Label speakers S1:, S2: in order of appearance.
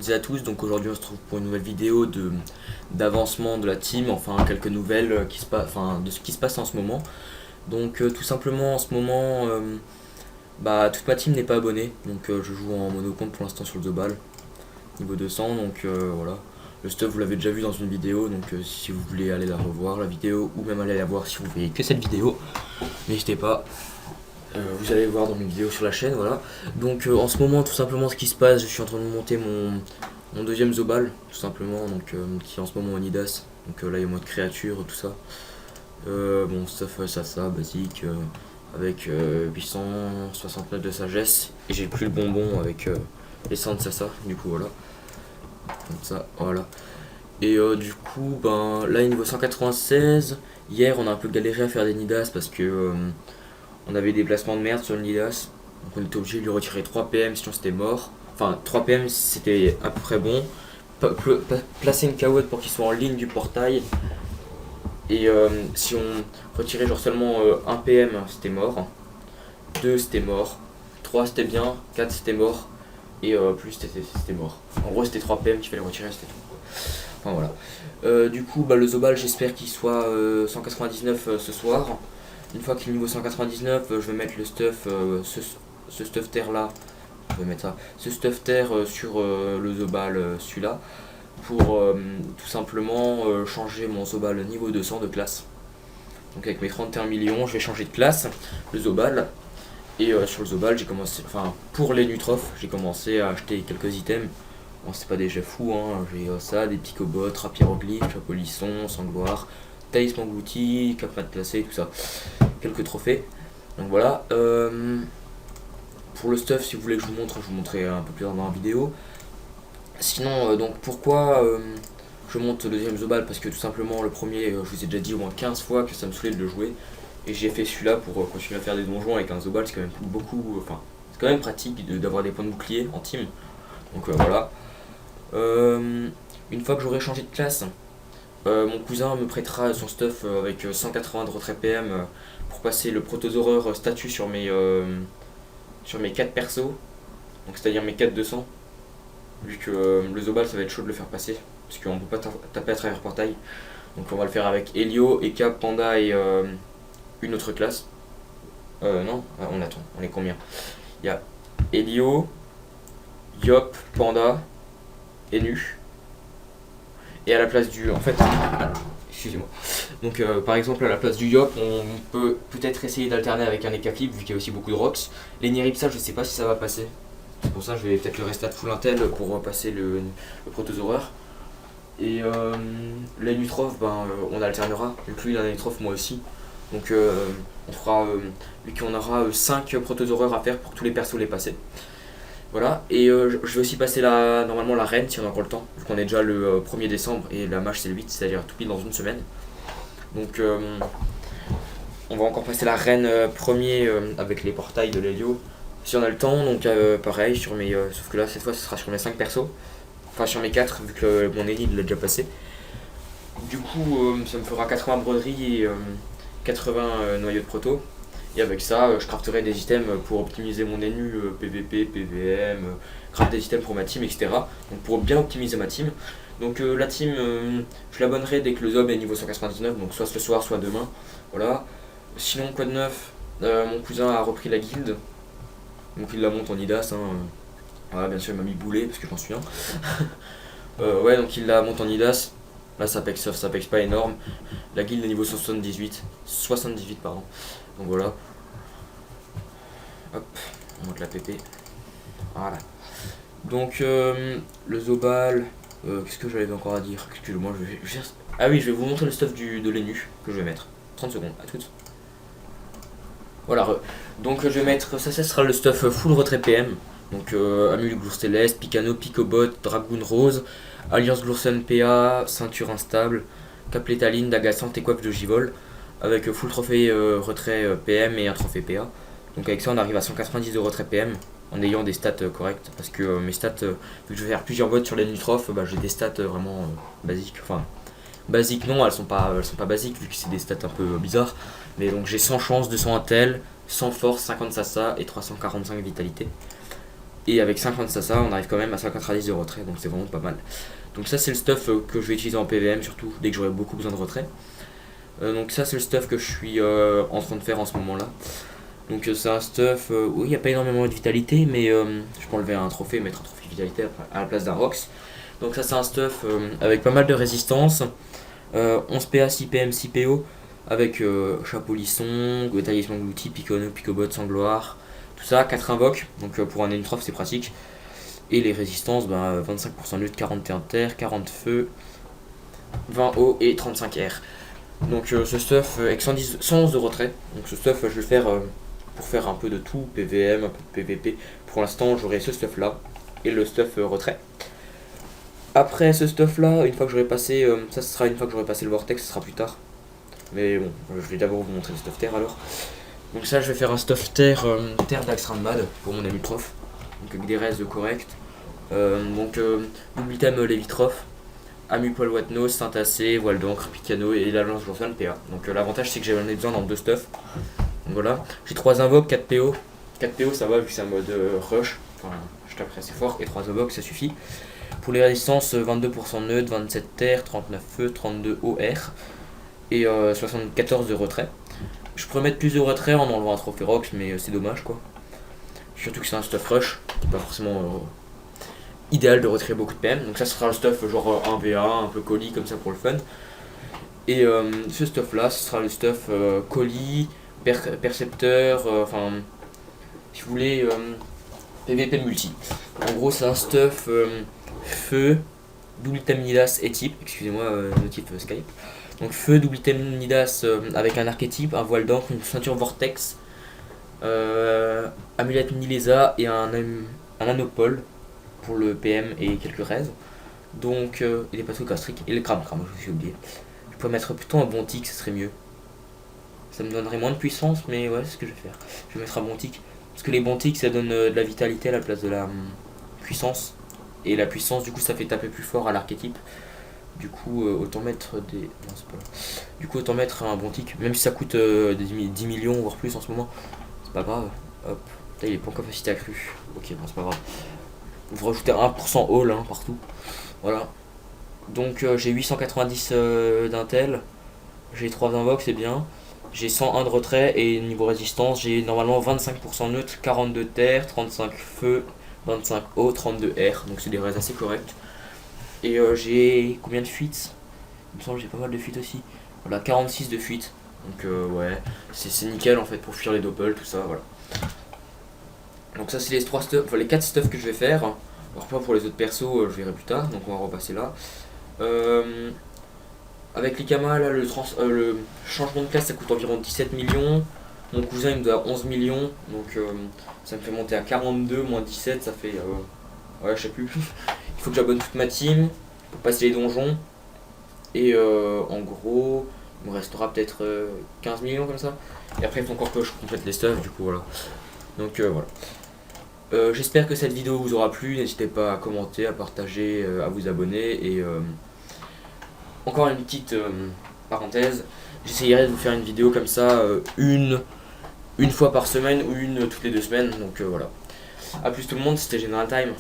S1: toutes et à tous, donc aujourd'hui on se trouve pour une nouvelle vidéo d'avancement de la team, enfin quelques nouvelles qui se enfin, de ce qui se passe en ce moment. Donc tout simplement en ce moment, toute ma team n'est pas abonnée, donc je joue en monocompte pour l'instant sur le The Ball, niveau 200, donc voilà. Le stuff vous l'avez déjà vu dans une vidéo, donc si vous voulez aller la revoir la vidéo, ou même aller la voir si vous voyez que cette vidéo, n'hésitez pas. Vous allez voir dans mes vidéos sur la chaîne, voilà. Donc en ce moment tout simplement ce qui se passe, je suis en train de monter mon deuxième The Ball, tout simplement, donc qui est en ce moment en IDAS. Donc là il y a mode créature, tout ça. Bon stuff ça basique, avec 869 de sagesse. Et j'ai pris le bonbon avec les 100 de Sasa, du coup voilà. Comme ça, voilà. Et du coup, là niveau 196, hier on a un peu galéré à faire des Nidas parce que on avait des placements de merde sur le Nidas. Donc on était obligé de lui retirer 3 PM sinon c'était mort. Enfin 3 PM c'était à peu près bon. Placer une carotte pour qu'il soit en ligne du portail. Et si on retirait genre seulement 1 PM c'était mort. 2 c'était mort. 3 c'était bien. 4 c'était mort. Et plus c'était mort. En gros c'était 3 PM qu'il fallait retirer, c'était tout. Enfin voilà. Du coup le The Ball j'espère qu'il soit 199 ce soir. Une fois qu'il est niveau 199, je vais mettre le stuff, ce stuff terre là, je vais mettre ça, ce stuff terre sur le The Ball, celui-là, pour tout simplement changer mon The Ball niveau 200 de classe. Donc avec mes 31 millions, je vais changer de classe, le The Ball. Et sur le The Ball, j'ai commencé, enfin pour les Nutrophes, j'ai commencé à acheter quelques items. Bon, c'est pas déjà fou, hein, j'ai ça, des petits cobots, rap hiéroglyphe, chapeau sangloire, talisman englouti, cap mat classé, tout ça. Quelques trophées. Donc voilà. Pour le stuff, si vous voulez que je vous montrerai un peu plus tard dans la vidéo. Sinon, donc pourquoi je monte le deuxième The Ball? Parce que tout simplement, le premier, je vous ai déjà dit au moins 15 fois que ça me saoulait de le jouer. Et j'ai fait celui-là pour continuer à faire des donjons avec un The Ball. C'est quand même beaucoup. Enfin, c'est quand même pratique d'avoir des points de bouclier en team. Donc voilà. Une fois que j'aurai changé de classe, mon cousin me prêtera son stuff avec 180 de retrait PM pour passer le protosaureur statut sur mes 4 persos, donc c'est à dire mes 4 200, vu que le The Ball ça va être chaud de le faire passer parce qu'on peut pas taper à travers portail. Donc on va le faire avec Helio, Eka, Panda et une autre classe. Non, on attend, on est combien? Il y a Helio, Yop, Panda et Nu. Et à la place du... En fait... Excusez-moi. Donc par exemple à la place du Yop, on peut peut-être essayer d'alterner avec un Eka Flip vu qu'il y a aussi beaucoup de rocks. Les Niripsa, je sais pas si ça va passer. C'est pour ça que je vais peut-être le rester à full intel pour passer le protosaureur. Et les Nutrophes, on alternera. Vu que lui il a un Nutroph, moi aussi. Donc on fera... vu qu'on aura 5 protosaureurs à faire pour que tous les persos les passer. Voilà, et je vais aussi passer normalement la reine si on a encore le temps, vu qu'on est déjà le 1er décembre et la match c'est le 8, c'est-à-dire tout pile dans une semaine. Donc on va encore passer la reine premier avec les portails de l'Helio si on a le temps, donc pareil sur mes. Sauf que là cette fois ce sera sur mes 5 persos, enfin sur mes 4 vu que mon Ellie l'a déjà passé. Du coup ça me fera 80 broderies et 80 noyaux de proto. Et avec ça, je crafterai des items pour optimiser mon ENU, PVP, PVM, craft des items pour ma team, etc. Donc pour bien optimiser ma team. Donc la team, je l'abonnerai dès que le Zob est niveau 199, donc soit ce soir, soit demain. Voilà. Sinon, quoi de neuf? Mon cousin a repris la guilde. Donc il la monte en IDAS. Voilà, bien sûr, il m'a mis boulet parce que j'en suis un. Ouais, donc il la monte en IDAS. Là, ça pexe pas énorme. La guilde est niveau 78, pardon. Donc voilà. Hop, on monte la PP. Voilà. Donc le The Ball, qu'est-ce que j'avais encore à dire? Excusez-moi, ah oui, je vais vous montrer le stuff de l'ENU que je vais mettre. 30 secondes, à toutes. Voilà, donc je vais mettre, ça sera le stuff full retrait PM. Donc Amul Glour Céleste, Picano, Picobot, Dragoon Rose, Alliance Gloursen PA, Ceinture Instable, Caplétaline, D'Agassante et Coiffe de Givol. Avec full trophée retrait PM et un trophée PA. Donc avec ça on arrive à 190 de retrait PM en ayant des stats correctes. Parce que mes stats, vu que je vais faire plusieurs bots sur les Nutrophes, j'ai des stats vraiment basiques. Enfin, basiques non, elles sont pas basiques vu que c'est des stats un peu bizarres. Mais donc j'ai 100 chance, 200 intel, 100 force, 50 sasa et 345 vitalité. Et avec 50 Sasa, on arrive quand même à 50 radius de retrait, donc c'est vraiment pas mal. Donc ça c'est le stuff que je vais utiliser en PVM, surtout dès que j'aurai beaucoup besoin de retrait. Donc ça c'est le stuff que je suis en train de faire en ce moment là. Donc c'est un stuff où il n'y a pas énormément de vitalité, mais je peux enlever un trophée, mettre un trophée de vitalité à la place d'un Rox. Donc ça c'est un stuff avec pas mal de résistance, 11 PA, 6 PM, 6 PO, avec chapeau lisson, talisman glouti, picono, picobot, sangloire, tout ça, 4 invoques, donc pour un énitrophe c'est pratique. Et les résistances, 25% lutte, 41 terre, 40 feu, 20 eau et 35 air. Donc ce stuff avec 111 de retrait, donc ce stuff je vais le faire pour faire un peu de tout, PVM, un peu de PVP. Pour l'instant j'aurai ce stuff là et le stuff retrait. Après ce stuff là, une fois que j'aurai passé, ça ce sera une fois que j'aurai passé le vortex, ce sera plus tard. Mais bon, je vais d'abord vous montrer le stuff terre alors. Donc ça je vais faire un stuff terre, terre d'Axrandmad pour mon Amutroph. Donc avec des restes corrects. Double item Lévitroph, Amupol Watnos, Saint-Assez, Voile d'encre, Picano et la lance Johnson PA. Donc l'avantage c'est que j'en ai besoin dans 2 stuff. Donc voilà, j'ai 3 invoques, 4 PO. 4 PO ça va vu que c'est un mode rush, enfin je taperai assez fort, et 3 invoques ça suffit. Pour les résistances, 22% de neutre, 27 terre, 39 feu, 32 OR et 74 de retrait. Je pourrais mettre plus de retrait en enlevant un trophée Rox, mais c'est dommage quoi. Surtout que c'est un stuff rush, qui n'est pas forcément idéal de retirer beaucoup de PM. Donc ça sera le stuff genre 1v1, un peu colis comme ça pour le fun. Et ce stuff là, ce sera le stuff colis, percepteur, enfin si vous voulez PVP multi. En gros c'est un stuff feu, double item Nidas et type, excusez-moi le type Skype. Donc feu, double item Nidas avec un archétype, un voile d'encre, une ceinture vortex, amulette Nilesa et un anopole pour le PM et quelques raises. Donc et les passo gastriques et le crame, je me suis oublié. Je pourrais mettre plutôt un bon tic, ce serait mieux. Ça me donnerait moins de puissance, mais ouais c'est ce que je vais faire. Je vais mettre un bon tic. Parce que les bons tics ça donne de la vitalité à la place de la puissance. Et la puissance du coup ça fait taper plus fort à l'archétype. Du coup autant mettre des. Non c'est pas là. Du coup autant mettre un bon tic. Même si ça coûte 10 millions voire plus en ce moment. C'est pas grave. Hop. Là il est pas en capacité accrue. Ok bon c'est pas grave. Vous rajoutez 1% all hein, partout. Voilà. Donc j'ai 890 d'intel. J'ai 3 invoques c'est bien. J'ai 101 de retrait et niveau résistance j'ai normalement 25% neutre, 42 terre, 35 feu, 25 eau, 32 air. Donc c'est des raises assez corrects. Et j'ai combien de fuites? Il me semble que j'ai pas mal de fuites aussi. Voilà 46 de fuites. Donc ouais c'est nickel en fait pour fuir les doppels tout ça voilà. Donc ça c'est les 3 stuff, enfin les 4 stuff que je vais faire. Alors pas pour les autres persos, je verrai plus tard, donc on va repasser là. Avec les Kama là, le changement de classe ça coûte environ 17 millions. Mon cousin il me doit 11 millions, donc ça me fait monter à 42 moins 17, ça fait ouais je sais plus. Il faut que j'abonne toute ma team pour passer les donjons. Et en gros il me restera peut-être 15 millions comme ça. Et après il faut encore que je complète les stuff du coup voilà. Donc voilà. J'espère que cette vidéo vous aura plu, n'hésitez pas à commenter, à partager, à vous abonner et encore une petite parenthèse, j'essayerai de vous faire une vidéo comme ça une fois par semaine ou une toutes les 2 semaines, donc voilà. A plus tout le monde, c'était General Time.